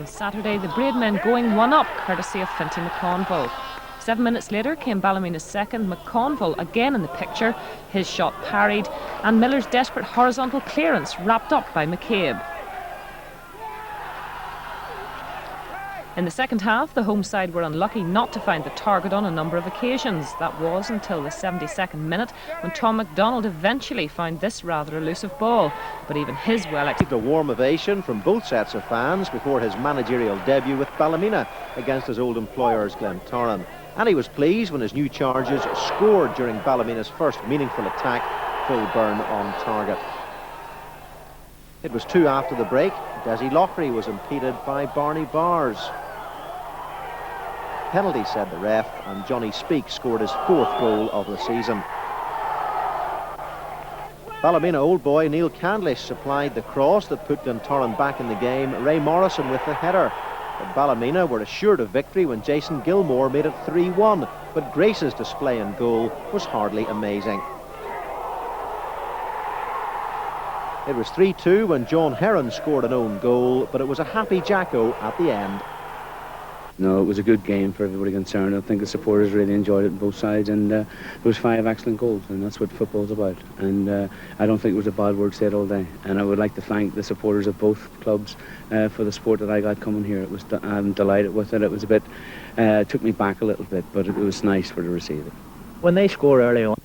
Saturday, the Braidmen going one up, courtesy of Finty McConville. 7 minutes later came Ballymena's second, McConville again in the picture, his shot parried, and Miller's desperate horizontal clearance wrapped up by McCabe. In the second half, the home side were unlucky not to find the target on a number of occasions. That was until the 72nd minute, when Tom MacDonald eventually found this rather elusive ball. But even his well-executed... A warm ovation from both sets of fans before his managerial debut with Ballymena against his old employers Glentoran. And he was pleased when his new charges scored during Ballymena's first meaningful attack, Phil Byrne on target. It was 2 after the break. Desi Lockery was impeded by Barney Bars. Penalty, said the ref, and Johnny Speake scored his 4th goal of the season. Ballymena old boy Neil Candlish supplied the cross that put Glentoran back in the game. Ray Morrison with the header. But Ballymena were assured of victory when Jason Gilmore made it 3-1. But Grace's display in goal was hardly amazing. It was 3-2 when John Heron scored an own goal, but it was a happy Jacko at the end. No, it was a good game for everybody concerned. I think the supporters really enjoyed it on both sides, and there was 5 excellent goals, and that's what football's about. And I don't think it was a bad word said all day. And I would like to thank the supporters of both clubs for the support that I got coming here. I'm delighted with it. It was a bit, took me back a little bit, but it was nice to receive it. When they score early on,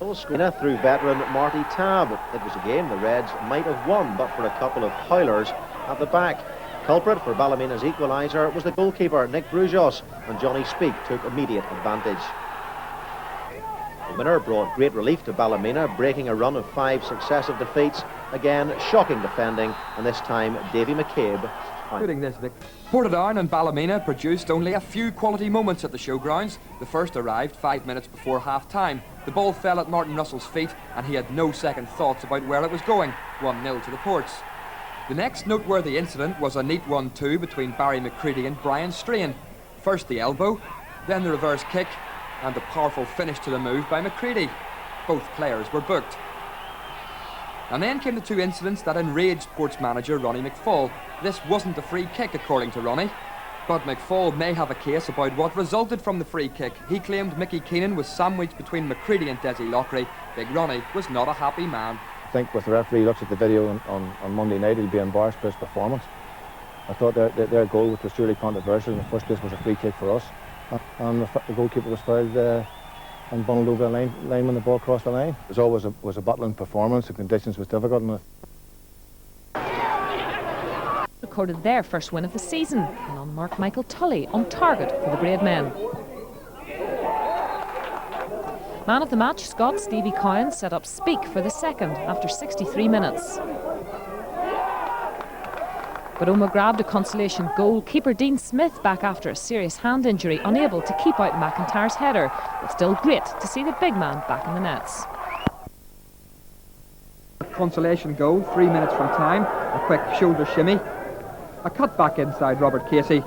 through veteran Marty Tabb. It was a game the Reds might have won, but for a couple of howlers at the back. Culprit for Ballymena's equaliser was the goalkeeper Nick Brujos, and Johnny Speake took immediate advantage. The winner brought great relief to Ballymena, breaking a run of 5 successive defeats. Again, shocking defending, and this time Davy McCabe. Portadown and Ballymena produced only a few quality moments at the showgrounds. The first arrived 5 minutes before half-time. The ball fell at Martin Russell's feet, and he had no second thoughts about where it was going. 1-0 to the Ports. The next noteworthy incident was a neat 1-2 between Barry McCready and Brian Strain. First the elbow, then the reverse kick, and the powerful finish to the move by McCready. Both players were booked. And then came the 2 incidents that enraged Ports manager Ronnie McFall. This wasn't a free kick, according to Ronnie. But McFall may have a case about what resulted from the free kick. He claimed Mickey Keenan was sandwiched between McCready and Desi Lockery. Big Ronnie was not a happy man. I think if the referee looks at the video on Monday night, he'll be embarrassed by his performance. I thought their goal, which was truly controversial in the first place, was a free kick for us. And the goalkeeper was fouled and bundled over the line when the ball crossed the line. It was always a battling performance. The conditions was difficult. Recorded their first win of the season, and on Mark Michael Tully on target for the Braidmen. Man of the match, Scott Stevie Cowan, set up Speake for the second after 63 minutes. But Oma grabbed a consolation goal. Keeper Dean Smith back after a serious hand injury, unable to keep out McIntyre's header, but still great to see the big man back in the nets. A consolation goal, 3 minutes from time, a quick shoulder shimmy, a cut back inside Robert Casey,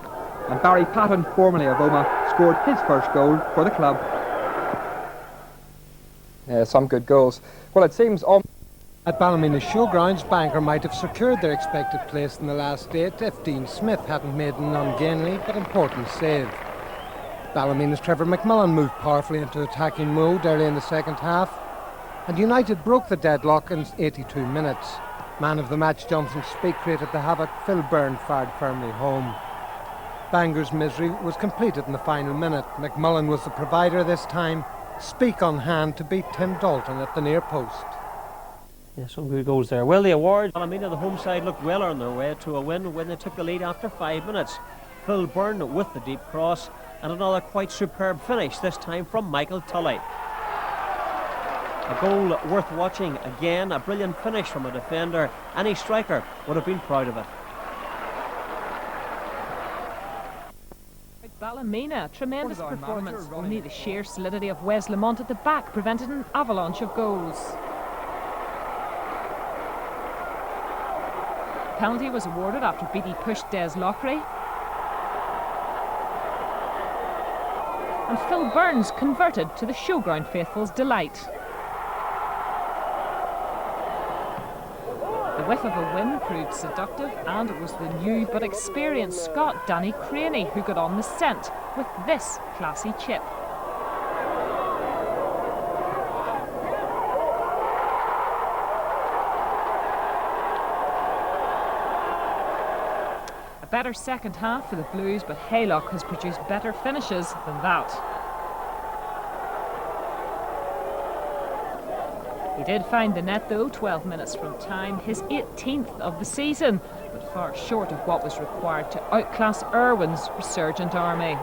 and Barry Patton, formerly of Oma, scored his first goal for the club. Some good goals. Well, it seems at Ballymena's showgrounds, Bangor might have secured their expected place in the last 8 if Dean Smith hadn't made an ungainly but important save. Ballymena's Trevor McMillan moved powerfully into attacking mode early in the second half, and United broke the deadlock in 82 minutes. Man of the match Jonathan Speake created the havoc. Phil Byrne fired firmly home. Bangor's misery was completed in the final minute. McMillan was the provider this time. Speake on hand to beat Tim Dalton at the near post. Yeah, some good goals there. Well, the award, Ballymena, the home side, looked well on their way to a win when they took the lead after 5 minutes. Phil Byrne with the deep cross, and another quite superb finish, this time from Michael Tully. A goal worth watching again, a brilliant finish from a defender. Any striker would have been proud of it. Ballymena, tremendous performance. Only the sheer solidity of Wes Lamont at the back prevented an avalanche of goals. Penalty was awarded after Beattie pushed Des Lockery. And Phil Burns converted to the showground faithful's delight. The The whiff of a win proved seductive, and it was the new but experienced Scot Danny Craney who got on the scent with this classy chip. A better second half for the Blues, but Haylock has produced better finishes than that. He did find the net though, 12 minutes from time, his 18th of the season, but far short of what was required to outclass Irwin's resurgent army.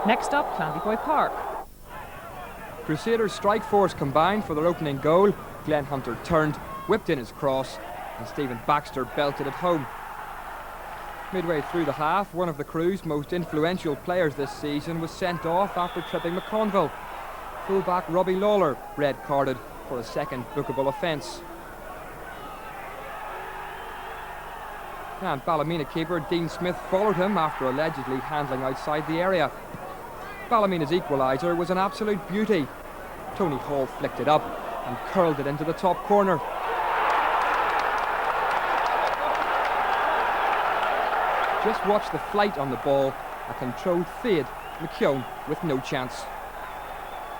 Next up, Clandyboy Park. Crusaders' strike force combined for their opening goal. Glenn Hunter turned, whipped in his cross, and Stephen Baxter belted it home. Midway through the half, one of the Crew's most influential players this season was sent off after tripping McConville. Fullback Robbie Lawler red-carded for a second bookable offence. And Ballymena keeper Dean Smith followed him after allegedly handling outside the area. Ballymena's equaliser was an absolute beauty. Tony Hall flicked it up and curled it into the top corner. Just watch the flight on the ball, a controlled fade, McKeown with no chance.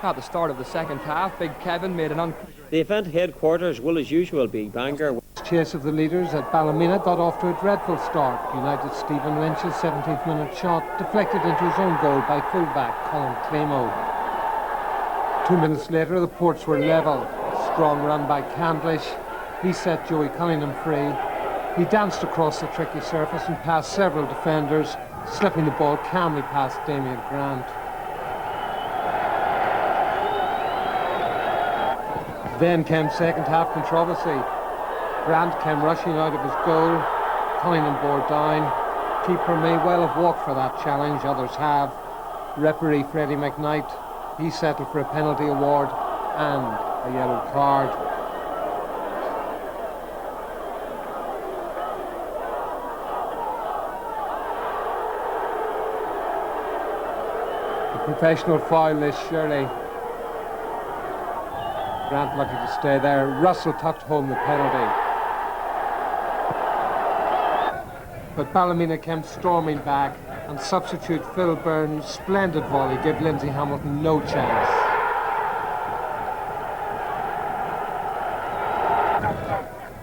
At the start of the second half, Big Kevin made an The event headquarters will as usual be Bangor. Chase of the leaders at Ballymena got off to a dreadful start. United Stephen Lynch's 17th minute shot deflected into his own goal by fullback Colin Clamo. 2 minutes later the ports were level. A strong run by Candlish. He set Joey Cunningham free. He danced across the tricky surface and past several defenders, slipping the ball calmly past Damien Grant. Then came second half controversy. Grant came rushing out of his goal. Cunningham bore down. Keeper may well have walked for that challenge, others have. Referee Freddie McKnight, he settled for a penalty award and a yellow card. A professional foul this, surely. Grant lucky to stay there. Russell tucked home the penalty. But Ballymena came storming back, and substitute Phil Byrne's splendid volley gave Lindsay Hamilton no chance.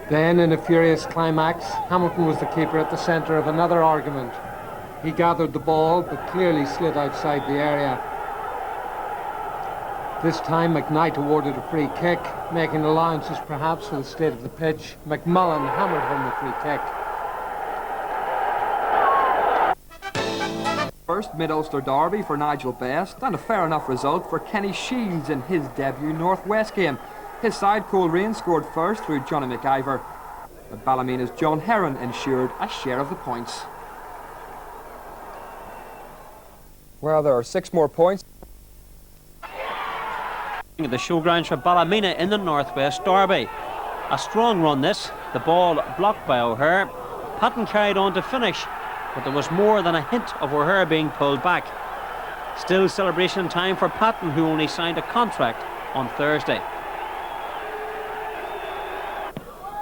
Then, in a furious climax, Hamilton was the keeper at the centre of another argument. He gathered the ball, but clearly slid outside the area. This time McKnight awarded a free kick, making allowances perhaps for the state of the pitch. McMullen hammered home the free kick. First Mid-Ulster derby for Nigel Best, and a fair enough result for Kenny Shields in his debut North West game. His side, Coleraine, scored first through Johnny McIver, but Ballymena's John Heron ensured a share of the points. Well, there are 6 more points. The showgrounds for Ballymena in the Northwest Derby. A strong run this, the ball blocked by O'Hare. Patton carried on to finish, but there was more than a hint of O'Hare being pulled back. Still celebration time for Patton, who only signed a contract on Thursday.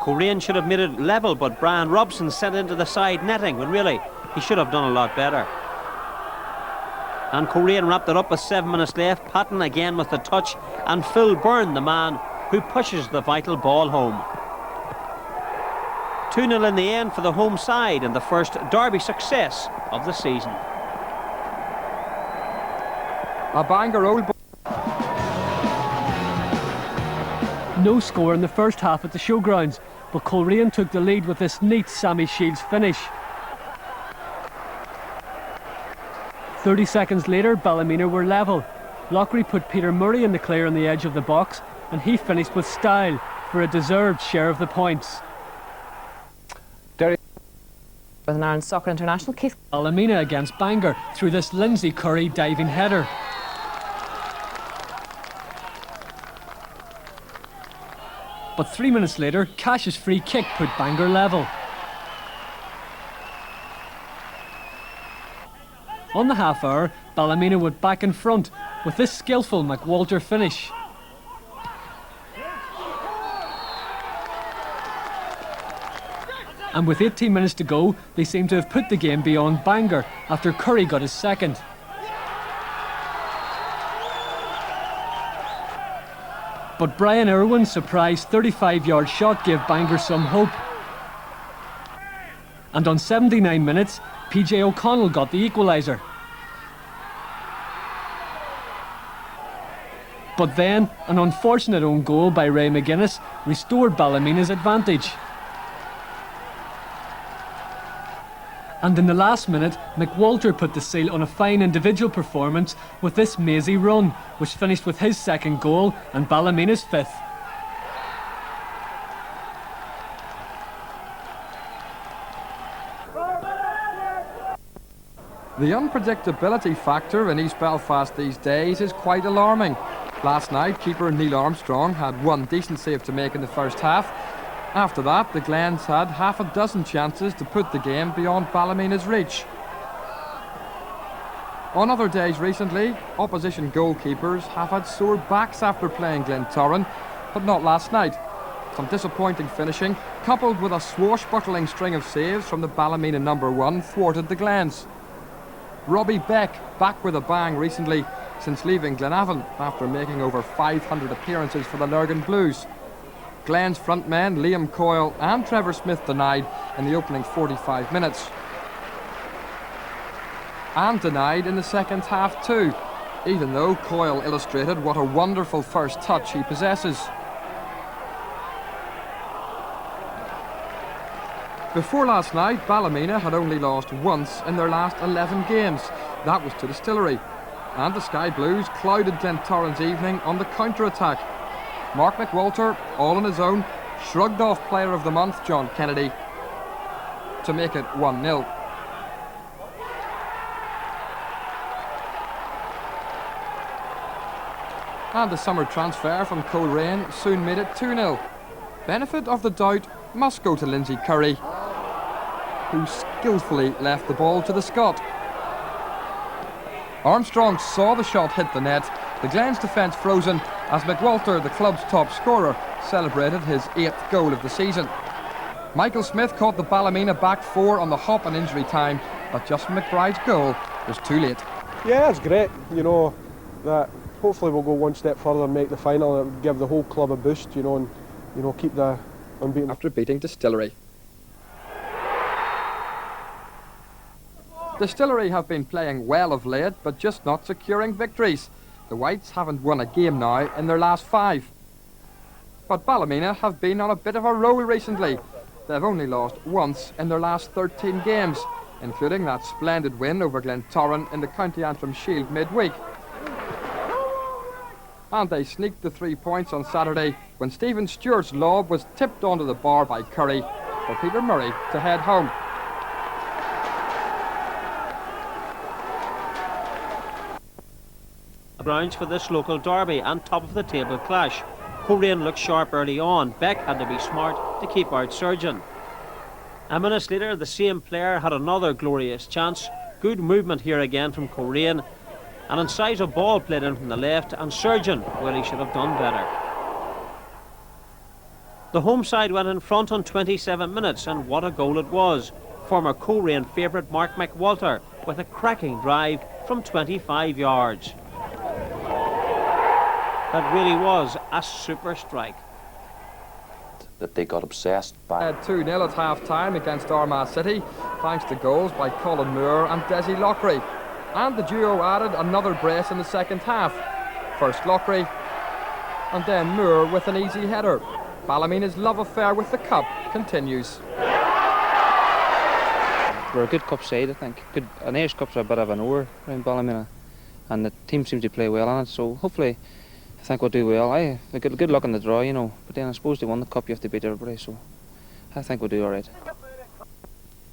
Coleraine should have made it level, but Brian Robson sent into the side netting when really he should have done a lot better. And Coleraine wrapped it up with 7 minutes left. Patton again with the touch, and Phil Byrne, the man who pushes the vital ball home. 2-0 in the end for the home side, and the first derby success of the season. A Bangor Old Boy. No score in the first half at the showgrounds, but Coleraine took the lead with this neat Sammy Shields finish. 30 seconds later, Ballymena were level. Lockery put Peter Murray in the clear on the edge of the box, and he finished with style for a deserved share of the points. With an Ireland Soccer International, Keith. Ballymena against Bangor through this Lindsay Curry diving header. But 3 minutes later, Cash's free kick put Bangor level. On the half hour, Ballymena went back in front with this skillful McWalter finish. And with 18 minutes to go, they seem to have put the game beyond Bangor after Curry got his second. But Brian Irwin's surprise 35-yard shot gave Bangor some hope. And on 79 minutes, PJ O'Connell got the equaliser. But then, an unfortunate own goal by Ray McGuinness restored Ballymena's advantage. And in the last minute, McWalter put the seal on a fine individual performance with this mazy run, which finished with his second goal and Ballymena's fifth. The unpredictability factor in East Belfast these days is quite alarming. Last night, keeper Neil Armstrong had one decent save to make in the first half. After that, the Glens had half a dozen chances to put the game beyond Ballymena's reach. On other days recently, opposition goalkeepers have had sore backs after playing Glentoran, but not last night. Some disappointing finishing, coupled with a swashbuckling string of saves from the Ballymena #1, thwarted the Glens. Robbie Beck back with a bang recently since leaving Glenavon after making over 500 appearances for the Lurgan Blues. Glens frontmen Liam Coyle and Trevor Smith denied in the opening 45 minutes. And denied in the second half too, even though Coyle illustrated what a wonderful first touch he possesses. Before last night, Ballymena had only lost once in their last 11 games. That was to Distillery. And the Sky Blues clouded Glentoran's evening on the counter-attack. Mark McWalter, all on his own, shrugged off Player of the Month John Kennedy to make it 1-0. And the summer transfer from Coleraine soon made it 2-0. Benefit of the doubt must go to Lindsay Curry, who skillfully left the ball to the Scot. Armstrong saw the shot hit the net, the Glens defence frozen as McWalter, the club's top scorer, celebrated his 8th goal of the season. Michael Smith caught the Ballymena back four on the hop in injury time, but Justin McBride's goal was too late. Yeah, it's great, you know, that hopefully we'll go one step further and make the final and give the whole club a boost, you know, and keep the unbeaten. After beating Distillery. Distillery have been playing well of late, but just not securing victories. The Whites haven't won a game now in their last 5. But Ballymena have been on a bit of a roll recently. They've only lost once in their last 13 games, including that splendid win over Glentoran in the County Antrim Shield midweek. And they sneaked the 3 points on Saturday when Stephen Stewart's lob was tipped onto the bar by Curry for Peter Murray to head home. Grounds for this local derby and top of the table clash. Coleraine looked sharp early on. Beck had to be smart to keep out Surgeon. A minute later, the same player had another glorious chance. Good movement here again from Coleraine, and inside a ball played in from the left, and Surgeon, well, he should have done better. The home side went in front on 27 minutes, and what a goal it was. Former Coleraine favourite Mark McWalter with a cracking drive from 25 yards. That really was a super strike. That they got obsessed by. 2-0 at half-time against Armagh City, thanks to goals by Colin Moore and Desi Lockery. And the duo added another brace in the second half. First Lockery, and then Moore with an easy header. Ballymena's love affair with the cup continues. We're a good cup side, I think. An Irish Cup's a bit of an oar around Ballymena, and the team seems to play well on it, so hopefully I think we'll do well. Good luck in the draw, you know, but then I suppose they won the cup, you have to beat everybody, so I think we'll do alright.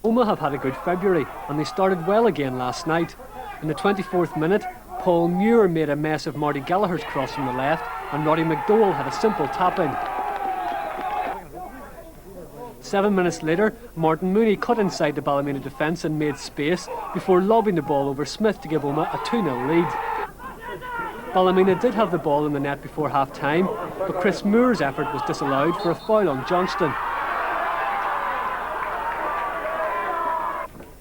Omagh have had a good February, and they started well again last night. In the 24th minute, Paul Muir made a mess of Marty Gallagher's cross from the left, and Roddy McDowell had a simple tap-in. 7 minutes later, Martin Mooney cut inside the Ballymena defence and made space before lobbing the ball over Smith to give Omagh a 2-0 lead. Ballymena did have the ball in the net before half-time, but Chris Moore's effort was disallowed for a foul on Johnston.